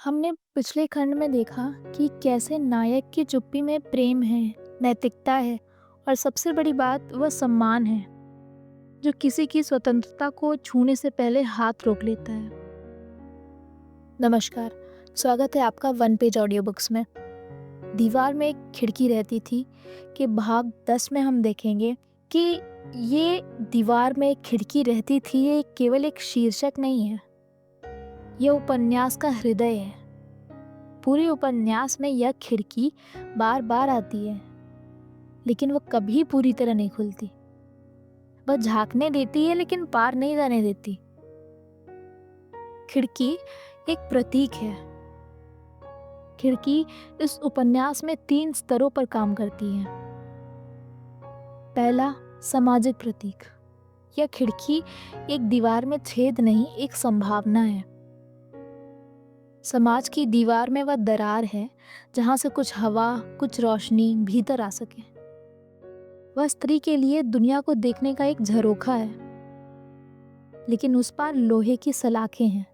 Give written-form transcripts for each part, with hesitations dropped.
हमने पिछले खंड में देखा कि कैसे नायक की चुप्पी में प्रेम है, नैतिकता है और सबसे बड़ी बात वह सम्मान है, जो किसी की स्वतंत्रता को छूने से पहले हाथ रोक लेता है। नमस्कार, स्वागत है आपका वन पेज ऑडियो बुक्स में। दीवार में एक खिड़की रहती थी कि भाग 10 में हम देखेंगे कि ये दीवार में एक खिड़की रहती थी, ये केवल एक शीर्षक नहीं है, यह उपन्यास का हृदय है। पूरे उपन्यास में यह खिड़की बार बार आती है, लेकिन वह कभी पूरी तरह नहीं खुलती। वह झांकने देती है लेकिन पार नहीं जाने देती। खिड़की एक प्रतीक है। खिड़की इस उपन्यास में 3 स्तरों पर काम करती है। पहला, सामाजिक प्रतीक। यह खिड़की एक दीवार में छेद नहीं, एक संभावना है। समाज की दीवार में वह दरार है जहां से कुछ हवा, कुछ रोशनी भीतर आ सके। वह स्त्री के लिए दुनिया को देखने का एक झरोखा है, लेकिन उस पार लोहे की सलाखें हैं,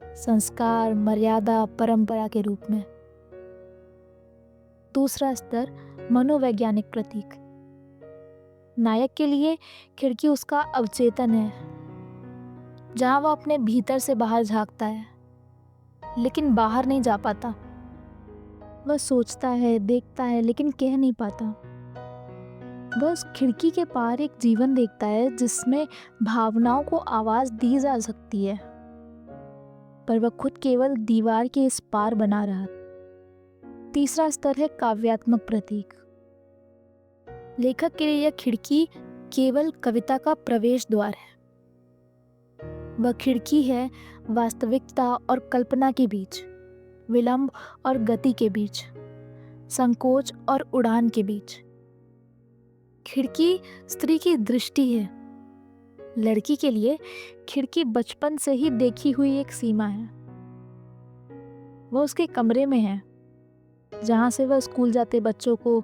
संस्कार, मर्यादा, परंपरा के रूप में। दूसरा स्तर, मनोवैज्ञानिक प्रतीक। नायक के लिए खिड़की उसका अवचेतन है, जहां वह अपने भीतर से बाहर झांकता है, लेकिन बाहर नहीं जा पाता। वह सोचता है, देखता है, लेकिन कह नहीं पाता। वह उस खिड़की के पार एक जीवन देखता है जिसमें भावनाओं को आवाज दी जा सकती है, पर वह खुद केवल दीवार के इस पार बना रहा। तीसरा स्तर है काव्यात्मक प्रतीक। लेखक के लिए यह खिड़की केवल कविता का प्रवेश द्वार है। वह खिड़की है वास्तविकता और कल्पना के बीच, विलंब और गति के बीच, संकोच और उड़ान के बीच। खिड़की स्त्री की दृष्टि है। लड़की के लिए खिड़की बचपन से ही देखी हुई एक सीमा है। वह उसके कमरे में है, जहां से वह स्कूल जाते बच्चों को,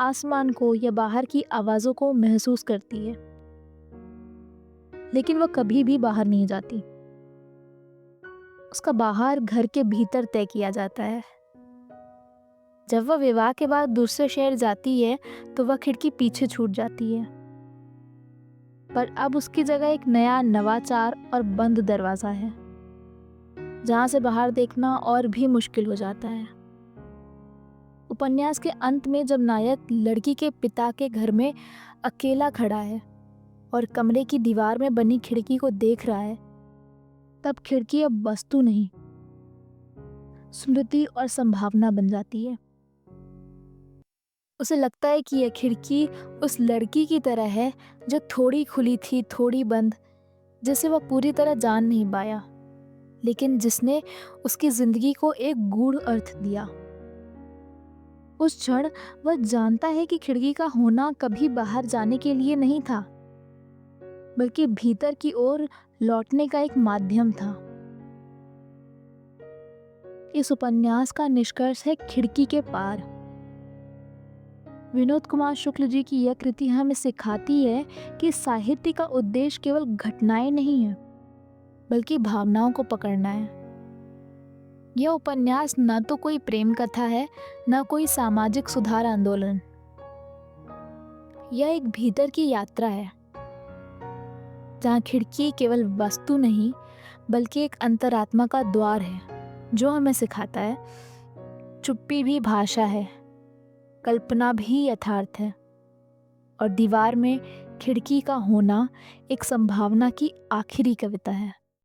आसमान को या बाहर की आवाजों को महसूस करती है, लेकिन वह कभी भी बाहर नहीं जाती। उसका बाहर घर के भीतर तय किया जाता है। जब वह विवाह के बाद दूसरे शहर जाती है तो वह खिड़की पीछे छूट जाती है, पर अब उसकी जगह एक नया नवाचार और बंद दरवाजा है, जहां से बाहर देखना और भी मुश्किल हो जाता है। उपन्यास के अंत में जब नायक लड़की के पिता के घर में अकेला खड़ा है और कमरे की दीवार में बनी खिड़की को देख रहा है, तब खिड़की अब वस्तु नहीं, स्मृति और संभावना बन जाती है। उसे लगता है कि यह खिड़की उस लड़की की तरह है जो थोड़ी खुली थी, थोड़ी बंद, जिसे वह पूरी तरह जान नहीं पाया, लेकिन जिसने उसकी जिंदगी को एक गूढ़ अर्थ दिया। उस क्षण वह जानता है कि खिड़की का होना कभी बाहर जाने के लिए नहीं था, बल्कि भीतर की ओर लौटने का एक माध्यम था। इस उपन्यास का निष्कर्ष है खिड़की के पार। विनोद कुमार शुक्ल जी की यह कृति हमें सिखाती है कि साहित्य का उद्देश्य केवल घटनाएं नहीं है, बल्कि भावनाओं को पकड़ना है। यह उपन्यास न तो कोई प्रेम कथा है, न कोई सामाजिक सुधार आंदोलन। यह एक भीतर की यात्रा है, जहाँ खिड़की केवल वस्तु नहीं, बल्कि एक अंतरात्मा का द्वार है, जो हमें सिखाता है चुप्पी भी भाषा है, कल्पना भी यथार्थ है, और दीवार में खिड़की का होना एक संभावना की आखिरी कविता है।